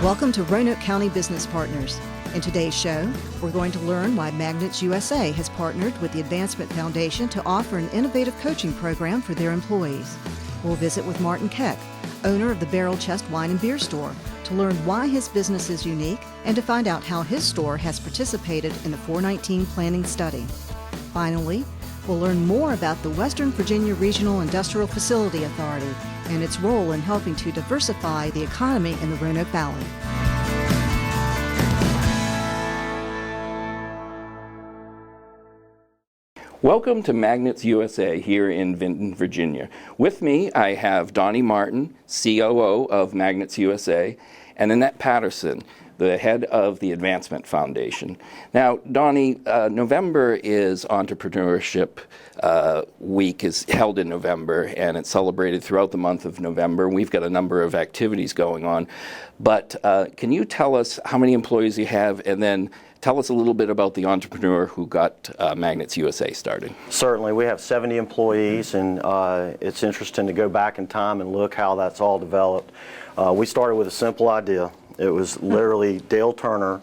Welcome to Roanoke County Business Partners. In today's show, we're going to learn why Magnets USA has partnered with the Advancement Foundation to offer an innovative coaching program for their employees. We'll visit with Martin Keck, owner of the Barrel Chest Wine and Beer Store, to learn why his business is unique and to find out how his store has participated in the 419 planning study. Finally, we'll learn more about the Western Virginia Regional Industrial Facility Authority and its role in helping to diversify the economy in the Roanoke Valley. Welcome to Magnets USA here in Vinton, Virginia. With me, I have Donnie Martin, COO of Magnets USA, and Annette Patterson, the head of the Advancement Foundation. Now, Donnie, November is Entrepreneurship Week, is held in November, and it's celebrated throughout the month of November. We've got a number of activities going on, but can you tell us how many employees you have, and then tell us a little bit about the entrepreneur who got Magnets USA started. Certainly. We have 70 employees, and it's interesting to go back in time and look how that's all developed. We started with a simple idea. It was literally Dale Turner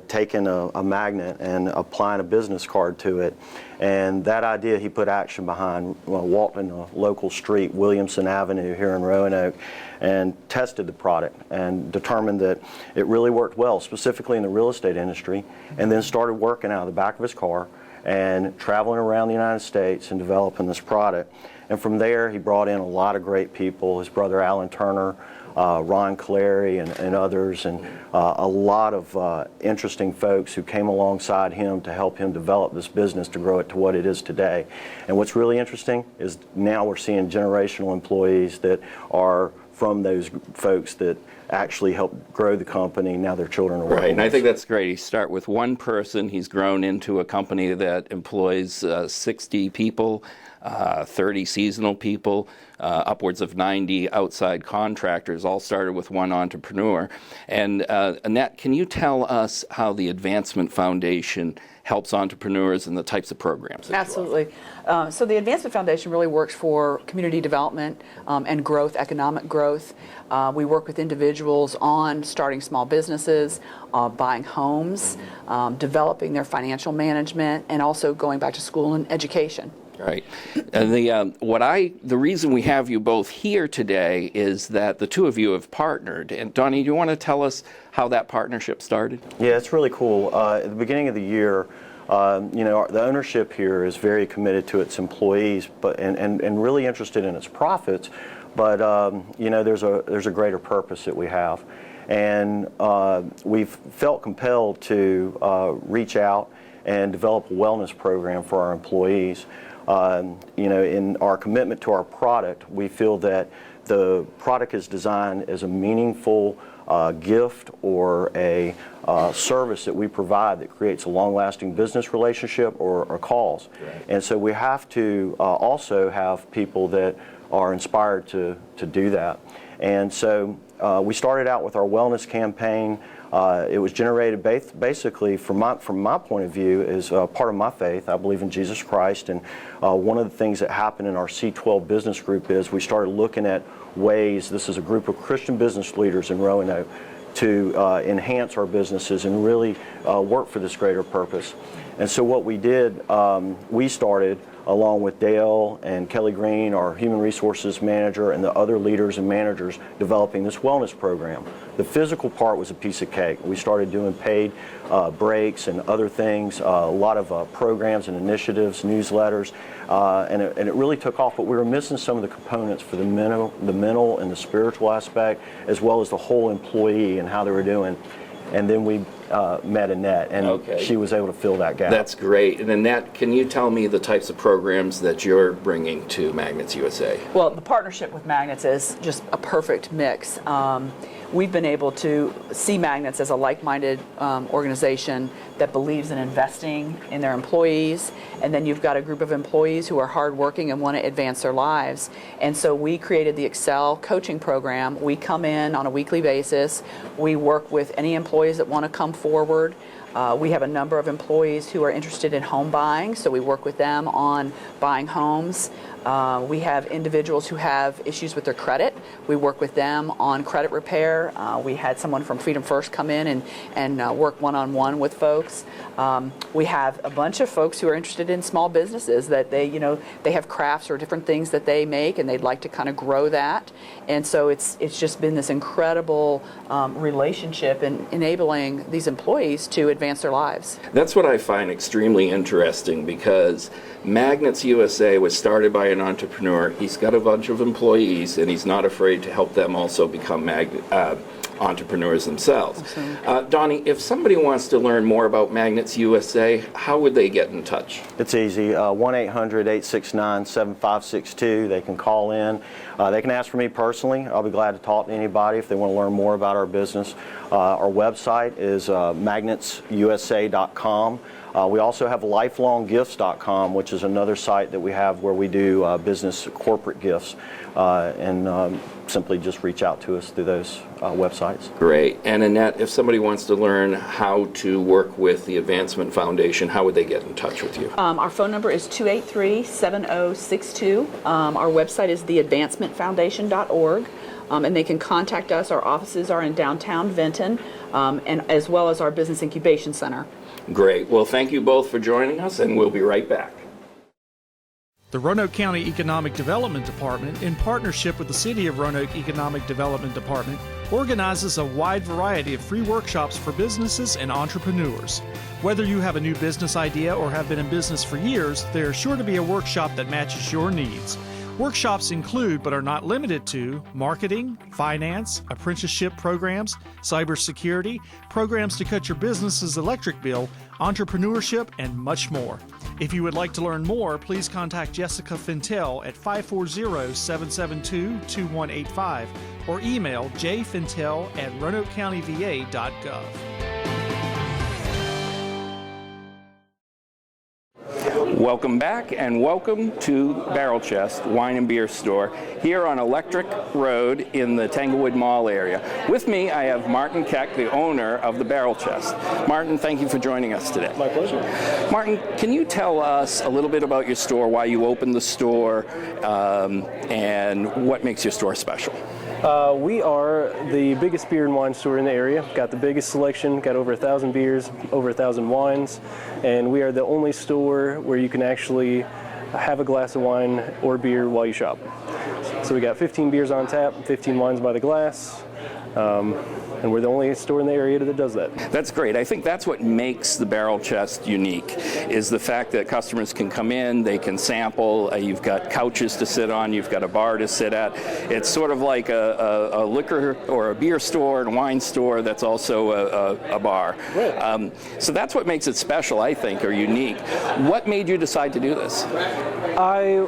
taking a magnet and applying a business card to it. And that idea he put action behind, walking a local street, Williamson Avenue here in Roanoke, and tested the product and determined that it really worked well, specifically in the real estate industry, and then started working out of the back of his car and traveling around the United States and developing this product. And from there, he brought in a lot of great people, his brother Alan Turner, Ron Clary and others, and a lot of interesting folks who came alongside him to help him develop this business to grow it to what it is today. And what's really interesting is now we're seeing generational employees that are from those folks that actually helped grow the company. Now their children are working. Right, and I think that's great. You start with one person. He's grown into a company that employs 60 people, 30 seasonal people, upwards of 90 outside contractors, all started with one entrepreneur. And Annette, can you tell us how the Advancement Foundation helps entrepreneurs and the types of programs that Absolutely. So the Advancement Foundation really works for community development and growth, economic growth. We work with individuals on starting small businesses, buying homes, developing their financial management, and also going back to school and education. Right. And the reason we have you both here today is that the two of you have partnered. And Donnie, do you want to tell us how that partnership started? Yeah, it's really cool. At the beginning of the year, the ownership here is very committed to its employees, and really interested in its profits. But there's a greater purpose that we have, and we've felt compelled to reach out and develop a wellness program for our employees. In our commitment to our product, we feel that the product is designed as a meaningful gift or a service that we provide that creates a long-lasting business relationship or cause. Right. And so we have to also have people that are inspired to do that. And so we started out with our wellness campaign. It was generated basically, from my point of view, is part of my faith. I believe in Jesus Christ, and one of the things that happened in our C12 business group is we started looking at ways, this is a group of Christian business leaders in Roanoke, to enhance our businesses and really work for this greater purpose. And so what we did, we started, along with Dale and Kelly Green, our human resources manager, and the other leaders and managers, developing this wellness program. The physical part was a piece of cake. We started doing paid breaks and other things, a lot of programs and initiatives, newsletters, and it really took off, but we were missing some of the components for the mental and the spiritual aspect, as well as the whole employee and how they were doing. And then we met Annette, and she was able to fill that gap. That's great. And Annette, can you tell me the types of programs that you're bringing to Magnets USA? Well, the partnership with Magnets is just a perfect mix. We've been able to see Magnets as a like-minded organization that believes in investing in their employees, and then you've got a group of employees who are hardworking and want to advance their lives. And so we created the Excel coaching program. We come in on a weekly basis. We work with any employees that want to come forward. We have a number of employees who are interested in home buying, so we work with them on buying homes. We have individuals who have issues with their credit. We work with them on credit repair. We had someone from Freedom First come in and work one-on-one with folks. We have a bunch of folks who are interested in small businesses that they have crafts or different things that they make, and they'd like to kind of grow that. And so it's just been this incredible relationship in enabling these employees to advance their lives. That's what I find extremely interesting, because Magnets USA was started by an entrepreneur. He's got a bunch of employees, and he's not afraid to help them also become entrepreneurs themselves. Donnie, if somebody wants to learn more about Magnets USA, how would they get in touch? It's easy, 1-800-869-7562. They can call in. They can ask for me personally. I'll be glad to talk to anybody if they want to learn more about our business. Our website is magnetsusa.com. We also have lifelonggifts.com, which is another site that we have where we do business corporate gifts, and simply just reach out to us through those websites. Great. And Annette, if somebody wants to learn how to work with the Advancement Foundation, how would they get in touch with you? Our phone number is 283-7062. Our website is theadvancementfoundation.org. And they can contact us. Our offices are in downtown Vinton, and as well as our Business Incubation Center. Great. Well, thank you both for joining us, and we'll be right back. The Roanoke County Economic Development Department, in partnership with the City of Roanoke Economic Development Department, organizes a wide variety of free workshops for businesses and entrepreneurs. Whether you have a new business idea or have been in business for years, there is sure to be a workshop that matches your needs. Workshops include, but are not limited to, marketing, finance, apprenticeship programs, cybersecurity, programs to cut your business's electric bill, entrepreneurship, and much more. If you would like to learn more, please contact Jessica Fintel at 540-772-2185 or email jfintel@roanokecountyva.gov. Welcome back, and welcome to Barrel Chest Wine and Beer Store here on Electric Road in the Tanglewood Mall area. With me, I have Martin Keck, the owner of the Barrel Chest. Martin, thank you for joining us today. My pleasure. Martin, can you tell us a little bit about your store, why you opened the store, and what makes your store special? We are the biggest beer and wine store in the area. Got the biggest selection, got over 1,000 beers, over 1,000 wines, and we are the only store where you can actually have a glass of wine or beer while you shop. So we got 15 beers on tap, 15 wines by the glass, and we're the only store in the area that does that. That's great. I think that's what makes the Barrel Chest unique, is the fact that customers can come in, they can sample, you've got couches to sit on, you've got a bar to sit at. It's sort of like a liquor or a beer store and a wine store that's also a bar. Right. So that's what makes it special, I think, or unique. What made you decide to do this? I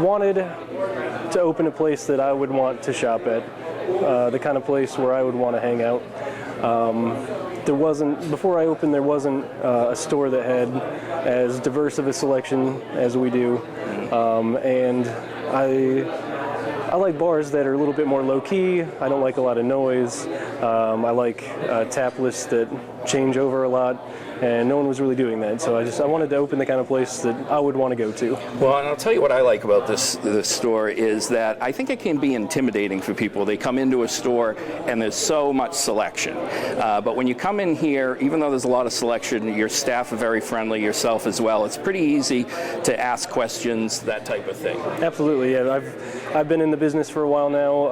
wanted to open a place that I would want to shop at. The kind of place where I would want to hang out. Before I opened, there wasn't a store that had as diverse of a selection as we do. And I like bars that are a little bit more low-key. I don't like a lot of noise. I like tap lists that change over a lot, and no one was really doing that. So I wanted to open the kind of place that I would want to go to. Well, and I'll tell you what I like about this store is that I think it can be intimidating for people. They come into a store and there's so much selection. But when you come in here, even though there's a lot of selection, your staff are very friendly, yourself as well. It's pretty easy to ask questions, that type of thing. Absolutely, yeah. I've been in the business for a while now.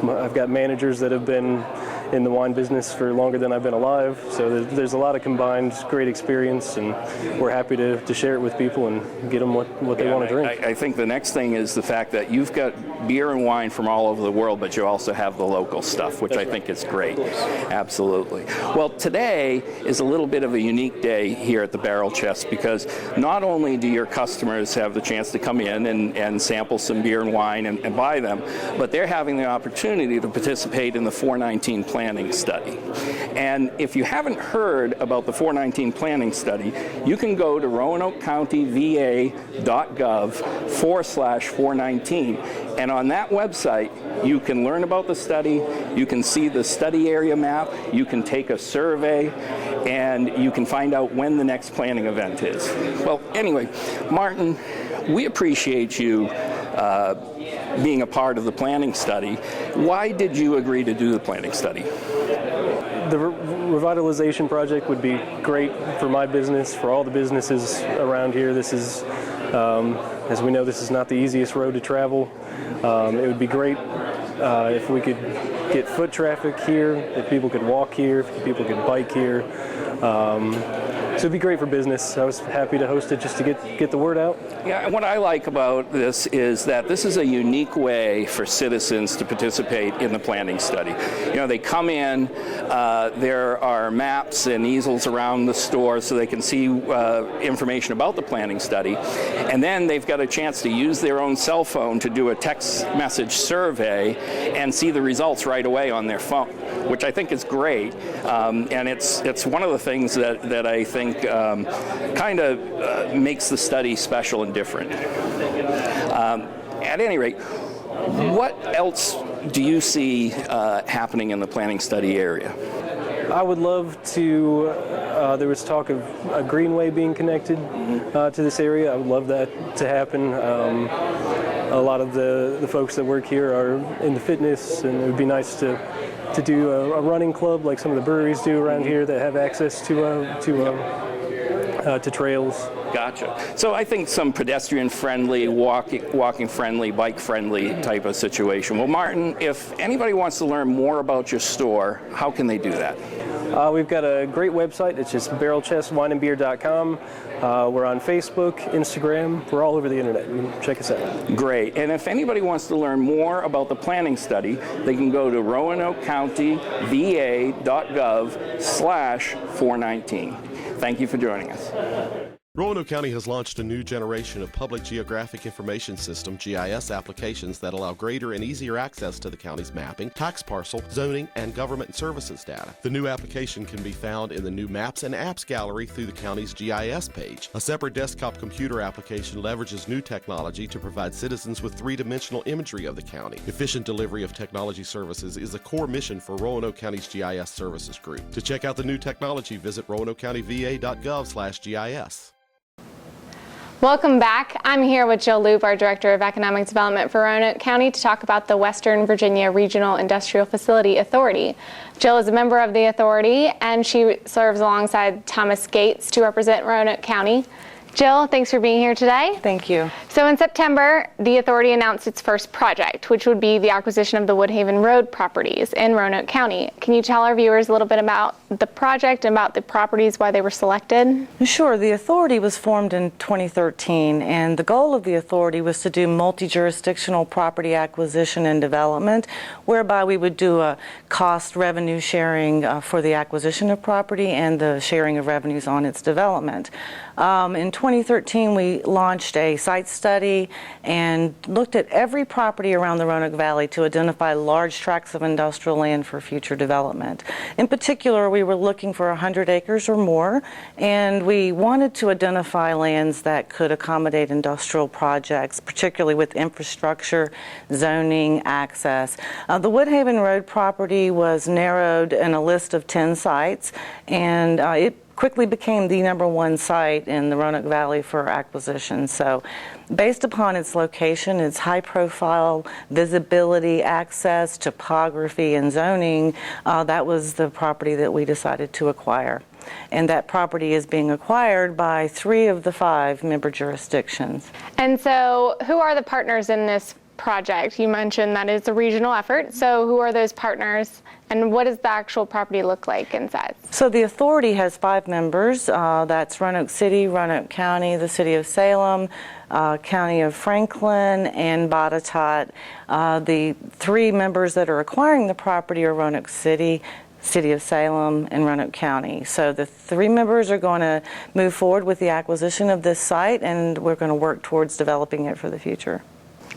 I've got managers that have been in the wine business for longer than I've been alive, so there's a lot of combined great experience, and we're happy to share it with people and get them what they want to drink. I think the next thing is the fact that you've got beer and wine from all over the world, but you also have the local stuff, which I think is great. Absolutely. Well, today is a little bit of a unique day here at the Barrel Chest, because not only do your customers have the chance to come in and sample some beer and wine and buy them, but they're having the opportunity to participate in the 419 planning study. And if you haven't heard about the 419 planning study, you can go to roanokecountyva.gov/419. And on that website, you can learn about the study, you can see the study area map, you can take a survey, and you can find out when the next planning event is. Well, anyway, Martin, we appreciate you being a part of the planning study. Why did you agree to do the planning study? The revitalization project would be great for my business, for all the businesses around here. This is, as we know, this is not the easiest road to travel. It would be great if we could get foot traffic here, if people could walk here, if people could bike here. So it'd be great for business. I was happy to host it just to get the word out. Yeah, and what I like about this is that this is a unique way for citizens to participate in the planning study. You know, they come in, there are maps and easels around the store so they can see information about the planning study, and then they've got a chance to use their own cell phone to do a text message survey and see the results right away on their phone, which I think is great, and it's one of the things that I think kind of makes the study special and different. At any rate, what else do you see happening in the planning study area? I would love to, there was talk of a greenway being connected to this area. I would love that to happen. A lot of the folks that work here are into fitness, and it would be nice to do a running club like some of the breweries do around here that have access to trails. Gotcha. So I think some pedestrian-friendly, walking-friendly, bike-friendly type of situation. Well, Martin, if anybody wants to learn more about your store, how can they do that? We've got a great website. It's just barrelchestwineandbeer.com. We're on Facebook, Instagram. We're all over the internet. You can check us out. Great. And if anybody wants to learn more about the planning study, they can go to roanokecountyva.gov/419. Thank you for joining us. Roanoke County has launched a new generation of public geographic information system GIS applications that allow greater and easier access to the county's mapping, tax parcel, zoning, and government and services data. The new application can be found in the new Maps and Apps gallery through the county's GIS page. A separate desktop computer application leverages new technology to provide citizens with three-dimensional imagery of the county. Efficient delivery of technology services is a core mission for Roanoke County's GIS Services Group. To check out the new technology, visit roanokecountyva.gov/GIS. Welcome back. I'm here with Jill Loop, our Director of Economic Development for Roanoke County, to talk about the Western Virginia Regional Industrial Facility Authority. Jill is a member of the authority, and she serves alongside Thomas Gates to represent Roanoke County. Jill, thanks for being here today. Thank you. So in September, the authority announced its first project, which would be the acquisition of the Woodhaven Road properties in Roanoke County. Can you tell our viewers a little bit about the project and about the properties, why they were selected? Sure. The authority was formed in 2013, and the goal of the authority was to do multi-jurisdictional property acquisition and development, whereby we would do a cost revenue sharing for the acquisition of property and the sharing of revenues on its development. In 2013, we launched a site study and looked at every property around the Roanoke Valley to identify large tracts of industrial land for future development. In particular, we were looking for 100 acres or more, and we wanted to identify lands that could accommodate industrial projects, particularly with infrastructure, zoning, access. The Woodhaven Road property was narrowed in a list of 10 sites, and it quickly became the #1 site in the Roanoke Valley for acquisition. So based upon its location, its high profile, visibility, access, topography, and zoning, that was the property that we decided to acquire. And that property is being acquired by 3 of the 5 member jurisdictions. And so who are the partners in this project? You mentioned that it's a regional effort, so who are those partners, and what does the actual property look like in size? So the authority has 5 members. That's Roanoke City, Roanoke County, the City of Salem, County of Franklin, and Botetourt. The 3 members that are acquiring the property are Roanoke City, City of Salem, and Roanoke County. So the 3 members are going to move forward with the acquisition of this site, and we're going to work towards developing it for the future.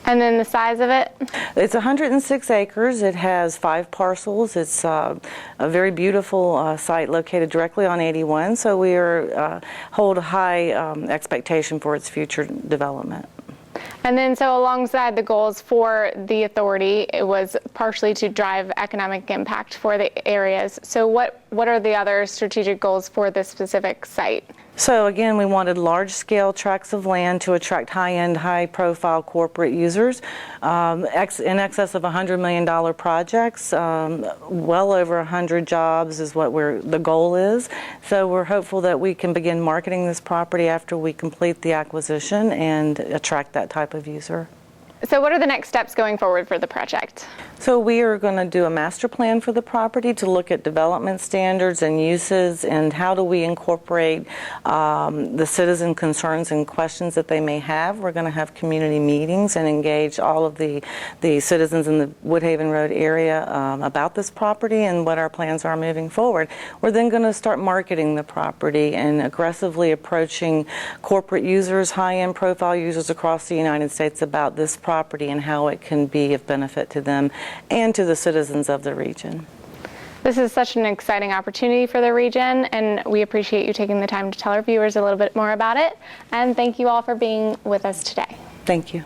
And then the size of it? It's 106 acres. It has 5 parcels. It's a very beautiful site located directly on 81, so we hold a high expectation for its future development. And then so alongside the goals for the authority, it was partially to drive economic impact for the areas. So what are the other strategic goals for this specific site? So again, we wanted large-scale tracts of land to attract high-end, high-profile corporate users, in excess of $100 million projects, well over 100 jobs is what the goal is. So we're hopeful that we can begin marketing this property after we complete the acquisition and attract that type of user. So what are the next steps going forward for the project? So we are going to do a master plan for the property to look at development standards and uses and how do we incorporate the citizen concerns and questions that they may have. We're going to have community meetings and engage all of the citizens in the Woodhaven Road area about this property and what our plans are moving forward. We're then going to start marketing the property and aggressively approaching corporate users, high-end profile users across the United States about this property and how it can be of benefit to them and to the citizens of the region. This is such an exciting opportunity for the region, and we appreciate you taking the time to tell our viewers a little bit more about it. And thank you all for being with us today. Thank you.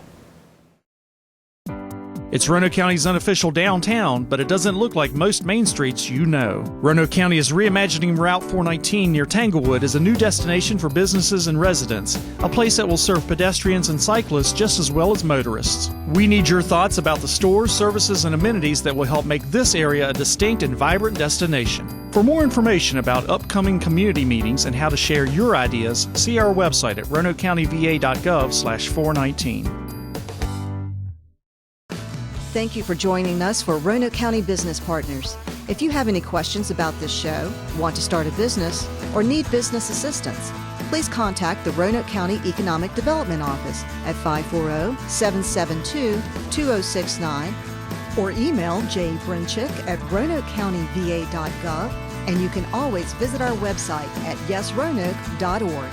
It's Roanoke County's unofficial downtown, but it doesn't look like most main streets you know. Roanoke County is reimagining Route 419 near Tanglewood as a new destination for businesses and residents, a place that will serve pedestrians and cyclists just as well as motorists. We need your thoughts about the stores, services, and amenities that will help make this area a distinct and vibrant destination. For more information about upcoming community meetings and how to share your ideas, see our website at roanokecountyva.gov/419. Thank you for joining us for Roanoke County Business Partners. If you have any questions about this show, want to start a business, or need business assistance, please contact the Roanoke County Economic Development Office at 540-772-2069 or email jbrinchick@roanokecountyva.gov, and you can always visit our website at yesroanoke.org.